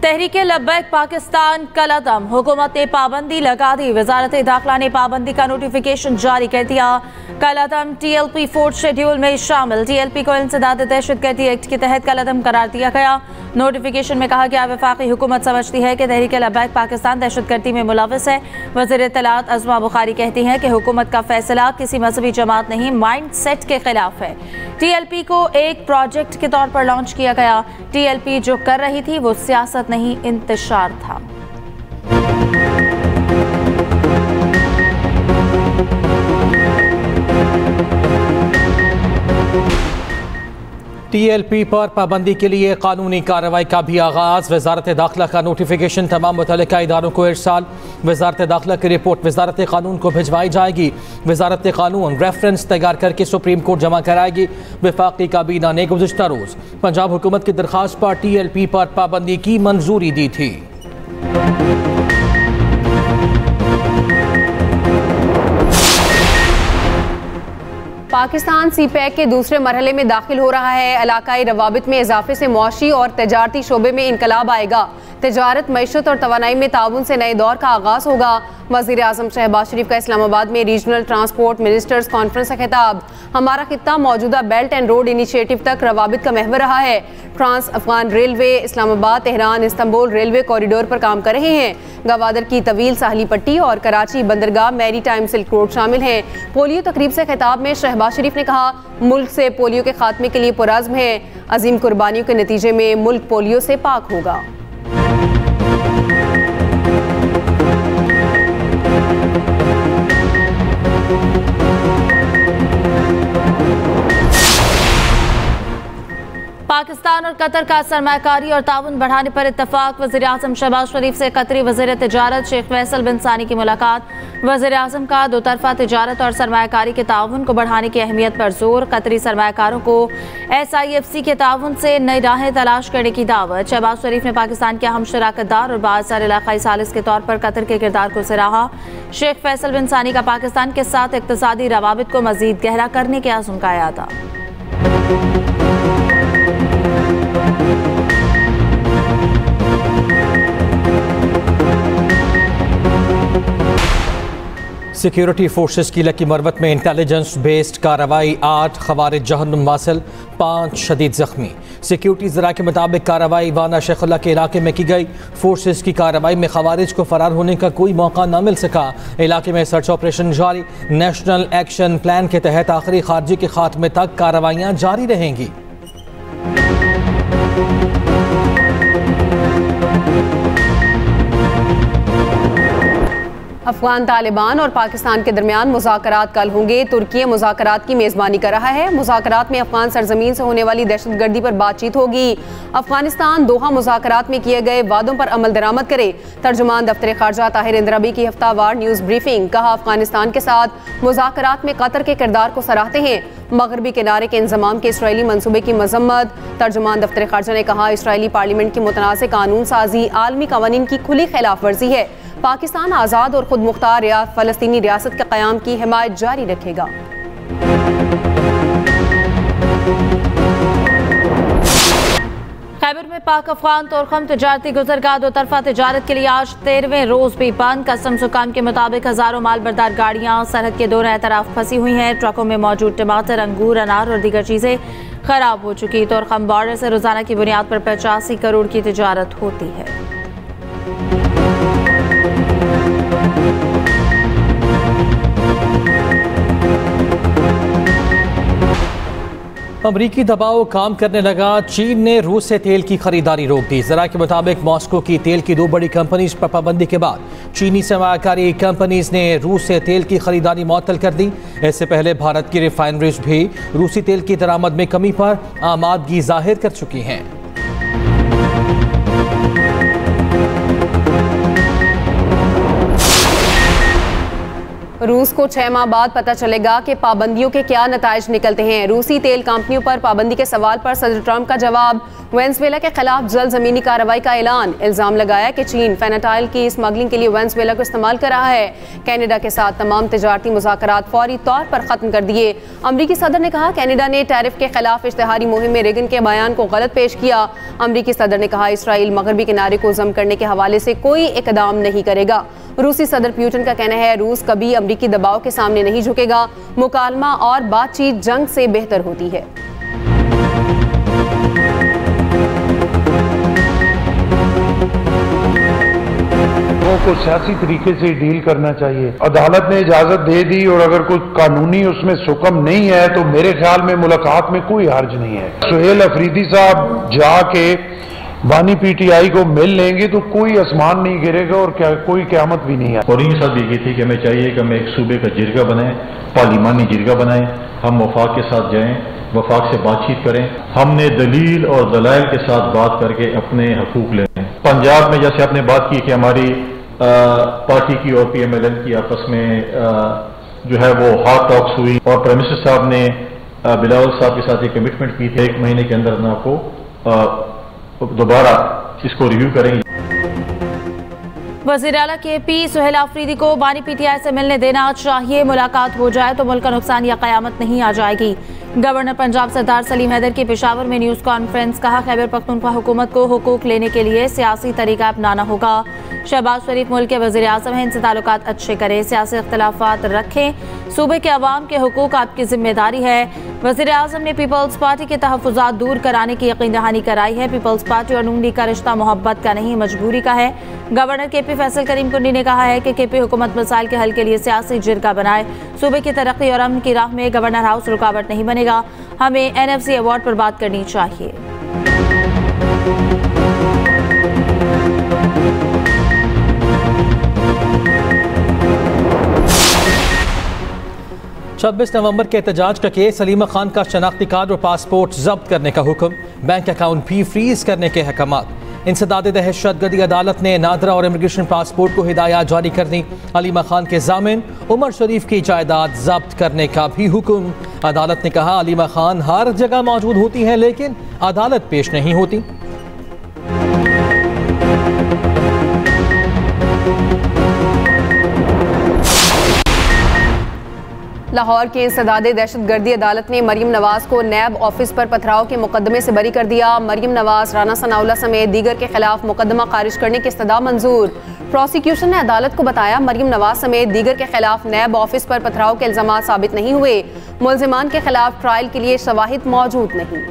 तहरीक लब्बैक पाकिस्तान कलअदम, हुकूमत ने पाबंदी लगा दी। वजारत दाखिला ने पाबंदी का नोटिफिकेशन जारी कर दिया। कलअदम TLP 4th शेड्यूल में शामिल। TLP को इंसदाद दहशतगर्दी एक्ट के तहत कलअदम करार दिया गया। नोटिफिकेशन में कहा गया वफाकी हुकूमत समझती है कि तहरीक लब्बैक पाकिस्तान दहशतगर्दी में मुलविस है। वज़ीर इत्तलात अज़मा बुखारी कहती हैं कि हुकूमत का फैसला किसी मजहबी जमात नहीं, माइंड सेट के खिलाफ है। TLP को एक प्रोजेक्ट के तौर पर लॉन्च किया गया। TLP जो कर रही थी वो सियासत नहीं, इंतशार था। TLP पर पाबंदी के लिए कानूनी कार्रवाई का भी आगाज। वजारत दाखिला का नोटिफिकेशन तमाम मुतल्लिका इदारों को इरसाल। वजारत दाखिला की रिपोर्ट वजारत कानून को भिजवाई जाएगी। वजारत कानून रेफरेंस तैयार करके सुप्रीम कोर्ट जमा कराएगी। वफाकी काबीना ने गुज़िश्ता रोज़ पंजाब हुकूमत की दरख्वास्त पर TLP पर पाबंदी की मंजूरी दी थी। पाकिस्तान CPEC के दूसरे मरहले में दाखिल हो रहा है। इलाकाई रवाबित में इजाफे से मुआशी और तजारती शोबे में इनकलाब आएगा। तजारत, मईशत और तवानाई में ताउन से नए दौर का आगाज होगा। वज़ीर आज़म शहबाज शरीफ का इस्लामाबाद में रीजनल ट्रांसपोर्ट मिनिस्टर्स कॉन्फ्रेंस का खिताब। हमारा खित्ता मौजूदा बेल्ट एंड रोड इनिशिएटिव तक रवाबित का महवर रहा है। Trans Afghan railway Islamabad, Tehran, Istanbul railway corridor पर काम कर रहे हैं। गवादर की तवील साहली पट्टी और कराची बंदरगाह मैरी टाइम सिल्क रोड शामिल हैं। पोलियो तकरीब से खिताब में शहबाज शरीफ ने कहा, मुल्क से पोलियो के खात्मे के लिए पुरअज़्म है। अजीम कुर्बानियों के नतीजे में मुल्क पोलियो से पाक होगा। पाकिस्तान और कतर का सरमायाकारी और ताउन बढ़ाने पर इत्तफाक। वज़ीर आज़म शहबाज शरीफ से कतरी वज़ीर तिजारत शेख फैसल बिन सानी की मुलाकात। वज़ीर आज़म का दोतरफा तिजारत और सरमायाकारी के ताउन को बढ़ाने की अहमियत पर जोर। कतरी सरमायाकारों को SIFC के ताउन से नई राहें तलाश करने की दावत। शहबाज शरीफ ने पाकिस्तान के अहम शराकतदार और बाअसर इलाकाई सालिस के तौर पर कतर के किरदार को सराहा। शेख फैसल बिन सानी का पाकिस्तान के साथ इक़्तिसादी रवाबित को मज़ीद गहरा करने के अज़्म का इरादा। सिक्योरिटी फोर्सेस की लकी मरवत में इंटेलिजेंस बेस्ड कार्रवाई। 8 खवारिज जहन्नुम वासिल, 5 शदीद जख्मी। सिक्योरिटी ज़रा के मुताबिक कार्रवाई वाना शेखुल्ला के इलाके में की गई। फोर्सेस की कार्रवाई में खवारिज को फरार होने का कोई मौका न मिल सका। इलाके में सर्च ऑपरेशन जारी। नेशनल एक्शन प्लान के तहत आखिरी खारजी के खात्मे तक कार्रवाइयाँ जारी रहेंगी। अफगान तालिबान और पाकिस्तान के दरमियान मुज़ाकरात कल होंगे। तुर्की मुज़ाकरात की मेज़बानी कर रहा है। मुज़ाकरात में अफगान सरजमीन से होने वाली दहशतगर्दी पर बातचीत होगी। अफगानिस्तान दोहा मुज़ाकरात में किए गए वादों पर अमल दरामद करे। तर्जुमान दफ्तर खारजा ताहिर इंद्राबी की हफ्तावार न्यूज़ ब्रीफिंग। कहा, अफगानिस्तान के साथ मुज़ाकरात में कतर के किरदार को सराहते हैं। मगरबी किनारे के इंजमाम के इसराइली मनसूबे की मजम्मत। तर्जुमान दफ्तर खारजा ने कहा, इसराइली पार्लियामेंट की मुतनाज़ कानून साजी आलमी कवानीन की खुली खिलाफ वर्जी है। पाकिस्तान आज़ाद और खुद मुख्तार फ़लस्तीनी रियासत के क़याम की हिमायत जारी रखेगा। खैबर में पाक अफगान तोरखम तजारती गुजरगाह दोतरफा तजारत के लिए आज 13वें रोज भी बंद। कस्टम्स हुकाम के मुताबिक हजारों माल बरदार गाड़ियां सरहद के दोनों तरफ फंसी हुई हैं। ट्रकों में मौजूद टमाटर, अंगूर, अनार और दीगर चीजें खराब हो चुकी। तोरखम बॉर्डर से रोजाना की बुनियाद पर 85 करोड़ की तिजारत होती है। अमरीकी दबाव काम करने लगा। चीन ने रूस से तेल की खरीदारी रोक दी। जरा के मुताबिक मॉस्को की तेल की 2 बड़ी कंपनीज पर पाबंदी के बाद चीनी सरमायाकारी कंपनीज ने रूस से तेल की खरीदारी मुअत्तल कर दी। इससे पहले भारत की रिफाइनरीज भी रूसी तेल की दरामद में कमी पर आमादगी जाहिर कर चुकी हैं। रूस को 6 माह बाद पता चलेगा कि पाबंदियों के क्या नताइज निकलते हैं। रूसी तेल कंपनियों पर पाबंदी के सवाल पर सदर ट्रंप का जवाब। वेनेजुएला के खिलाफ जल्द जमीनी कार्रवाई का ऐलान। इल्जाम लगाया कि चीन फेनाटाइल की स्मगलिंग के लिए वेनेजुएला को इस्तेमाल कर रहा है। कनाडा के साथ तमाम तिजारती मुज़ाकरात फौरी तौर पर खत्म कर दिए। अमरीकी सदर ने कहा कनाडा ने टैरिफ के खिलाफ इश्तिहारी मुहिम में रेगन के बयान को गलत पेश किया। अमरीकी सदर ने कहा इसराइल मगरबी किनारे को जम करने के हवाले से कोई इकदाम नहीं करेगा। रूसी सदर पुतिन का कहना है रूस कभी अमरीकी दबाव के सामने नहीं झुकेगा। मुकालमा और बातचीत जंग से बेहतर होती है। को सियासी तरीके से डील करना चाहिए। अदालत ने इजाजत दे दी और अगर कोई कानूनी उसमें सुकम नहीं है तो मेरे ख्याल में मुलाकात में कोई हर्ज नहीं है। सुहेल अफरीदी साहब जाके बानी पीटीआई को मिल लेंगे तो कोई आसमान नहीं गिरेगा और कोई क़यामत भी नहीं है। और इनके साथ भी ये थी कि हमें चाहिए कि हम एक सूबे का जिरगा बनाएं, पार्लिमानी जिरगा बनाएं, हम वफाक के साथ जाएं, वफाक से बातचीत करें। हमने दलील और दलाइल के साथ बात करके अपने हकूक लें। पंजाब में जैसे आपने बात की कि हमारी पार्टी की और PMLN की आपस में जो है वो हार्ड टॉक्स हुई और प्राइम मिनिस्टर साहब ने बिलावल साहब के साथ एक कमिटमेंट की थी 1 महीने के अंदर आपको दोबारा इसको रिव्यू करेंगे। वज़ीर आला KP सुहेल अफरीदी को बानी PTI से मिलने देना चाहिए। मुलाकात हो जाए तो मुल्क का नुकसान या क़यामत नहीं आ जाएगी। गवर्नर पंजाब सरदार सलीम हैदर की पेशावर में न्यूज़ कॉन्फ्रेंस। कहा खैबर पख्तूनख्वा हुकूमत को हुकूक लेने के लिए सियासी तरीका अपनाना होगा। शहबाज शरीफ मुल्क के वज़ीर आज़म हैं, इनसे ताल्लुकात अच्छे करें, सियासी इख्तिलाफात रखें। सूबे के अवाम के हुकूक आपकी जिम्मेदारी है। वज़ीर आज़म ने पीपल्स पार्टी के तहफ़्फ़ुज़ात दूर कराने की यकीन दहानी कराई है। पीपल्स पार्टी और नून लीग का रिश्ता मोहब्बत का नहीं मजबूरी का है। गवर्नर KP फैसल करीम कुंडी ने कहा है कि KP हुकूमत मसाइल के हल के लिए सियासी जिरगा बनाए। सूबे की तरक्की और अमन की राह में गवर्नर हाउस रुकावट नहीं बनेगा। हमें NFC अवार्ड पर बात करनी चाहिए। छब्बीस नवंबर के एहतजाज का केस। सलीमा खान का शनाख्ती कार्ड और पासपोर्ट जब्त करने का हुक्म। बैंक अकाउंट भी फ्रीज करने के अहकामात। इंसदाद दहशतगर्दी अदालत ने नादरा और इमिग्रेशन पासपोर्ट को हिदायत जारी कर दी। अलीमा खान के जामिन उमर शरीफ की जायदाद जब्त करने का भी हुक्म। अदालत ने कहा अलीमा खान हर जगह मौजूद होती हैं लेकिन अदालत पेश नहीं होती। लाहौर की इंसदाद दहशतगर्दी अदालत ने मरियम नवाज को नैब ऑफिस पर पथराव के मुकदमे से बरी कर दिया। मरियम नवाज, राना सनाउल्लाह समेत दीगर के खिलाफ मुकदमा खारिज करने की इस्तदा मंजूर। प्रोसिक्यूशन ने अदालत को बताया मरियम नवाज समेत दीगर के खिलाफ नैब ऑफिस पर पथराव के इल्जाम साबित नहीं हुए। मुल्जिमान के खिलाफ ट्रायल के लिए शवाहिद मौजूद नहीं।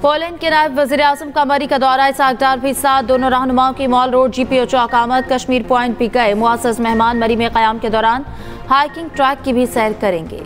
पोलैंड के नायब वज़ीर आज़म का मरी का दौरा। इसाक डार भी साथ। दोनों रहनुमाओं की मॉल रोड GPO चौक आमद। कश्मीर पॉइंट भी गए। मुअज़्ज़ज़ मेहमान मरी में क़याम के दौरान हाइकिंग ट्रैक की भी सैर करेंगे।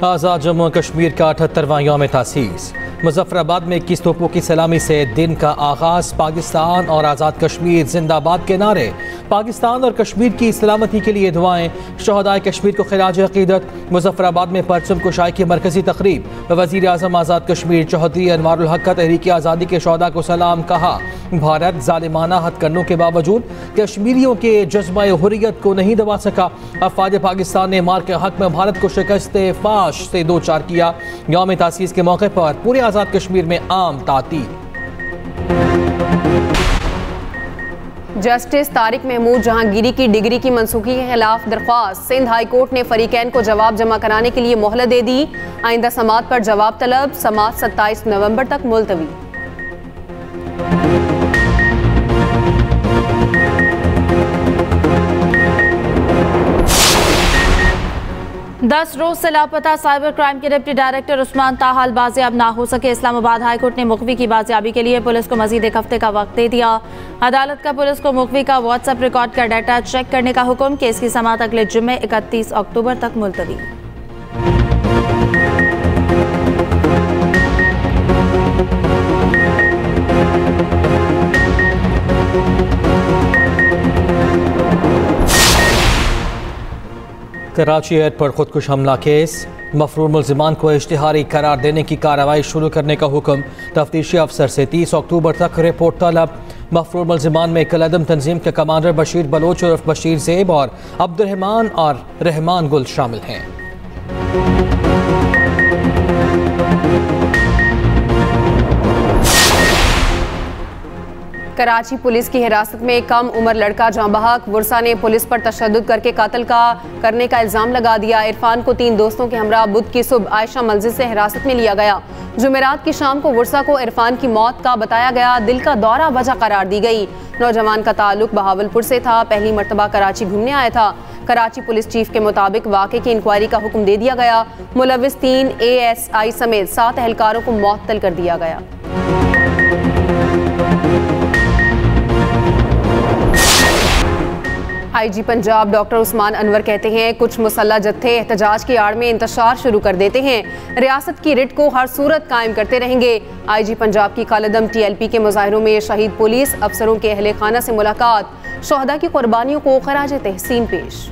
आज़ाद जम्मू कश्मीर का 78वां यौम तासीस। मुजफ्फराबाद में 21 तोपों की सलामी से दिन का आगाज। पाकिस्तान और आज़ाद कश्मीर जिंदाबाद के नारे। पाकिस्तान और कश्मीर की सलामती के लिए दुआएं। शहदाए कश्मीर को खिराज अकीदत। मुजफ्फराबाद में परचम कुशाई की मरकजी तकरीब। वज़ीर आज़म आज़ाद कश्मीर चौधरी अनवारुल हक का तहरीक आज़ादी के शहदा को सलाम। कहा भारत जालिमाना हथकंडों के बावजूद कश्मीरियों के जज्बा हुर्रियत को नहीं दबा सका। अफवाज पाकिस्तान ने मार के हक में भारत को शिकस्त फाश से दो चार किया। यौम तासीस के मौके पर पूरे आज़ाद कश्मीर में आम तातील। जस्टिस तारिक महमूद जहांगीरी की डिग्री की मनसूखी के खिलाफ दरख्वास्त। सिंध हाई कोर्ट ने फरीकैन को जवाब जमा कराने के लिए मोहलत दे दी। आइंदा समात पर जवाब तलब। समात 27 नवंबर तक मुलतवी। 10 रोज से लापता साइबर क्राइम के डिप्टी डायरेक्टर उस्मान ताहाल बाजियाब ना हो सके। इस्लामाबाद हाई कोर्ट ने मुखवी की बाजियाबी के लिए पुलिस को मजीद 1 हफ्ते का वक्त दे दिया। अदालत का पुलिस को मुखवी का व्हाट्सएप रिकॉर्ड का डाटा चेक करने का हुक्म। केस की समाअत अगले जुम्मे 31 अक्टूबर तक मुलतवी। कराची एयरपोर्ट खुदकुश हमला केस, मफरूर मुल्जिमान को इश्तिहारी करार देने की कार्रवाई शुरू करने का हुक्म, तफ्तीशी अफसर से 30 अक्टूबर तक रिपोर्ट तलब। मफरूर मुल्जिमान में कलअदम तंजीम के कमांडर बशीर बलोच उर्फ बशीर ज़ेब और अब्दुर्रहमान और रहमान गुल शामिल हैं। कराची पुलिस की हिरासत में कम उम्र लड़का जाँ बहक, बुरसा ने पुलिस पर तशद्दुद करके कत्ल करने का इल्ज़ाम लगा दिया। इरफान को 3 दोस्तों के हमरा बुध की सुबह आयशा मस्जिद से हिरासत में लिया गया। जुमेरात की शाम को बुरसा को इरफान की मौत का बताया गया। दिल का दौरा वजह करार दी गई। नौजवान का ताल्लुक बहावलपुर से था, पहली मरतबा कराची घूमने आया था। कराची पुलिस चीफ के मुताबिक वाक़े की इंक्वायरी का हुक्म दे दिया गया। मुलविस 3 ASI समेत 7 एहलकारों को मुअत्तल कर दिया गया। IG पंजाब डॉक्टर उस्मान अनवर कहते हैं कुछ मुसल्लह जत्थे एहतजाज की आड़ में इंतशार शुरू कर देते हैं। रियासत की रिट को हर सूरत कायम करते रहेंगे। IG पंजाब की कालदम TLP के मुजाहिरों में शहीद पुलिस अफसरों के अहले खाना से मुलाकात, शोहदा की कुर्बानियों को खराज तहसीन पेश।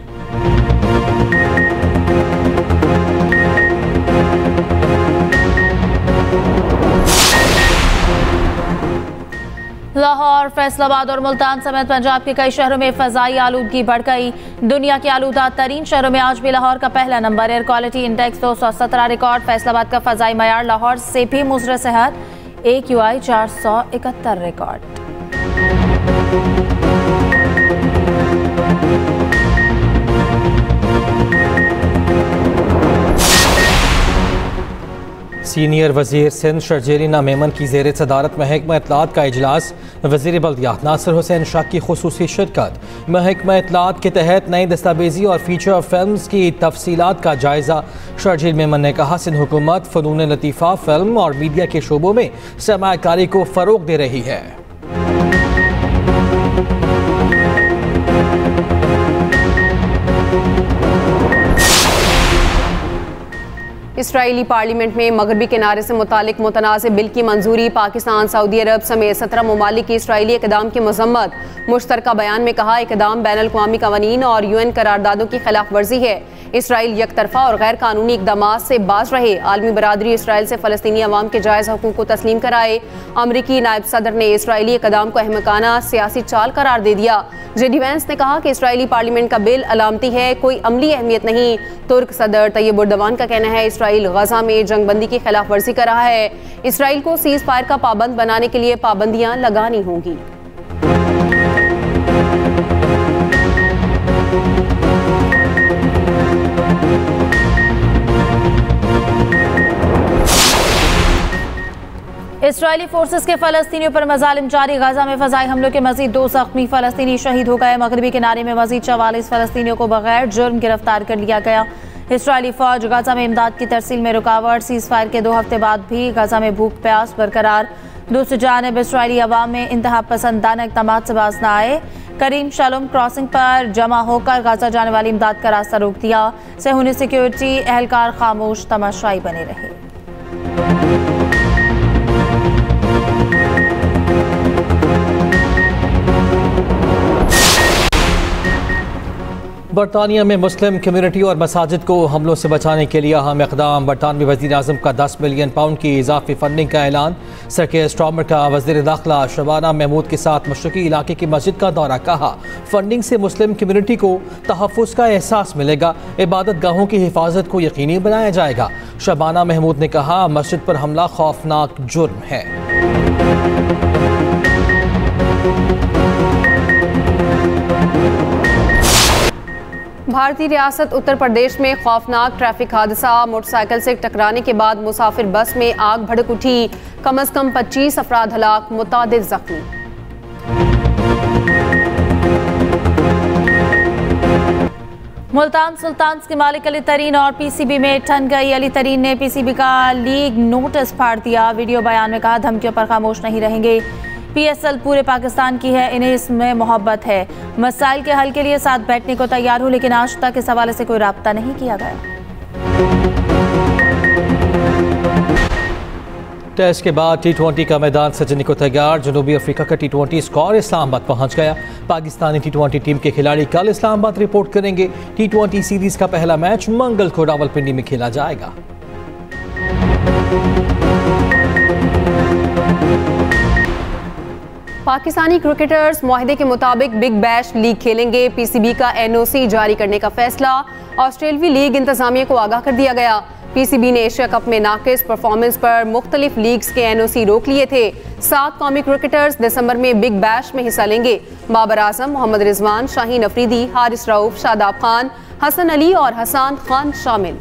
लाहौर, फैसलाबाद और मुल्तान समेत पंजाब के कई शहरों में फ़ज़ाई आलूदगी बढ़ गई। दुनिया के आलूदा तरीन शहरों में आज भी लाहौर का पहला number. Air quality index 217 record. Faisalabad का फ़ज़ाई मयार लाहौर से भी मुज़र सेहत। AQI 471 record. सीनियर वजीर सिंध शर्जीलीना मेमन की ज़ेर सदारत महकमा इत्तलात का इजलास, वज़ीर बल्दियात नासिर हुसैन शाह की खुसूसी शिरकत। महकमा इत्तलात के तहत नई दस्तावेजी और फीचर फिल्म्स की तफसीलात का जायज़ा। शर्जील मेमन ने कहा सिंध हुकूमत फ़नून लतीफ़ा, फिल्म और मीडिया के शोबों में सरमायाकारी को फ़रोग़ दे रही है। इसराइली पार्लियामेंट में मगरबी किनारे से मुतालिक मुतनाज़ बिल की मंजूरी। पाकिस्तान, सऊदी अरब समेत 17 ममालिक की इसराइली इक़दाम की मज़म्मत। मुश्तरका बयान में कहा इक़दाम बैनुल-अक़वामी क़वानीन और UN करारदादों की खिलाफ वर्जी है। इसराइल यकतरफा और गैर कानूनी इक़दामात से बाज रहे। आलमी बरादरी इसराइल से फ़लस्तीनी अवाम के जायज़ हकूक़ को तस्लीम कराए। अमरीकी नायब सदर ने इसराइली इक़दाम को अहमकाना सियासी चाल करार दे दिया। JD वैंस ने कहा कि इसराइली पार्लियामेंट का बिल अलामती है, कोई अमली अहमियत नहीं। तुर्क सदर तैयब उर्दवान का कहना है इसराइल गजा में जंगबंदी की खिलाफ वर्जी कर रहा है। इसराइल को सीज़ फायर का पाबंद बनाने के लिए पाबंदियां लगानी होंगी। इसराइली फोर्सेस के फ़लस्तीनियों पर मज़ालिम जारी। गजा में फ़ज़ाई हमलों के मज़ीद 2 ज़ख्मी फ़लस्तीनी शहीद हो गए। मगरबी किनारे में मज़ीद 44 फ़लस्तीनियों को बगैर जुर्म गिरफ्तार कर लिया गया। इसराइली फ़ौज गजा में इमदाद की तरसील में रुकावट। सीज़ फायर के 2 हफ्ते बाद भी गजा में भूख प्यास बरकरार। दूसरी जानिब इसराइली अवाम में इंतहा पसंदाना इक़दामात से बाज न आए। करीम शालूम क्रॉसिंग पर जमा होकर गजा जाने वाली इमदाद का रास्ता रोक दिया। सेहूनी सिक्योरिटी एहलकार खामोश तमाशाई बने रहे। बरतानिया में मुस्लिम कम्युनिटी और मसाजिद को हमलों से बचाने के लिए अहम इक़दाम। बरतानवी वज़ीर आज़म का 10 मिलियन पाउंड की इजाफी फंडिंग का ऐलान। सरके स्टॉमर का वज़ीर दाखिला शबाना महमूद के साथ मशरक़ी इलाके की मस्जिद का दौरा। कहा फंडिंग से मुस्लिम कम्युनिटी को तहफ़्फ़ुज़ का एहसास मिलेगा। इबादत गाहों की हिफाजत को यकीनी बनाया जाएगा। शबाना महमूद ने कहा मस्जिद पर हमला खौफनाक जुर्म है। भारतीय रियासत उत्तर प्रदेश में खौफनाक ट्रैफिक हादसा। मोटरसाइकिल से टकराने के बाद मुसाफिर बस में आग भड़क उठी। कम से कम 25 अफराद हलाक, मुतादिद जख्मी। मुल्तान सुल्तान्स के मालिक अली तरीन और PCB में ठन गई। अली तरीन ने PCB का लीग नोटिस फाड़ दिया। वीडियो बयान में कहा धमकियों पर खामोश नहीं रहेंगे। PSL पूरे पाकिस्तान की है, इन्हें इसमें मोहब्बत है। मसाइल के हल के लिए साथ बैठने को तैयार हूँ, लेकिन आज तक इस हवाले से कोई राब्ता नहीं किया गया। टेस्ट के बाद T20 का मैदान सजने को तैयार। जनूबी अफ्रीका का T20 स्कोर इस्लामाबाद पहुंच गया। पाकिस्तानी T20 टीम के खिलाड़ी कल इस्लामाबाद रिपोर्ट करेंगे। T20 सीरीज का पहला मैच मंगल को रावलपिंडी में खेला जाएगा। पाकिस्तानी क्रिकेटर्स मुआहदे के मुताबिक बिग बैश लीग खेलेंगे। PCB का NOC जारी करने का फैसला। ऑस्ट्रेलवी लीग इंतजामिया को आगाह कर दिया गया। PCB ने एशिया कप में नाकिस परफॉर्मेंस पर मुख्तलिफ लीग्स के NOC रोक लिए थे। 7 कौमी क्रिकेटर्स दिसंबर में बिग बैश में हिस्सा लेंगे। बाबर आजम, मोहम्मद रिजवान, शाहीन अफरीदी, हारिस रऊफ, शादाब खान, हसन अली और हसान खान शामिल।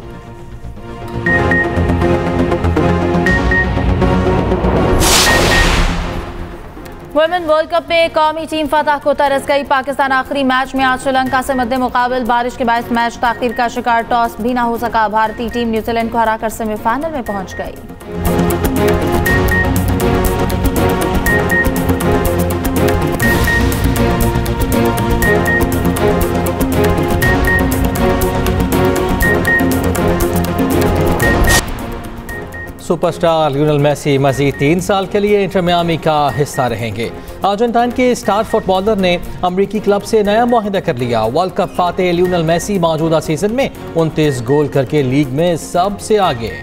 वुमेन वर्ल्ड कप में कौमी टीम फतह को तरस गई। पाकिस्तान आखिरी मैच में आज श्रीलंका से मद्दे मुकाबल बारिश के बायस मैच ताखीर का शिकार। टॉस भी ना हो सका। भारतीय टीम न्यूजीलैंड को हराकर सेमीफाइनल में पहुंच गई। सुपरस्टार लियोनेल मेसी मजीद 3 साल के लिए इंटर मियामी का हिस्सा रहेंगे। अर्जेंटीना के स्टार फुटबॉलर ने अमरीकी क्लब से नया मुआहदा कर लिया। World cup Fateh Lionel Messi मौजूदा सीजन में 29 गोल करके लीग में सबसे आगे।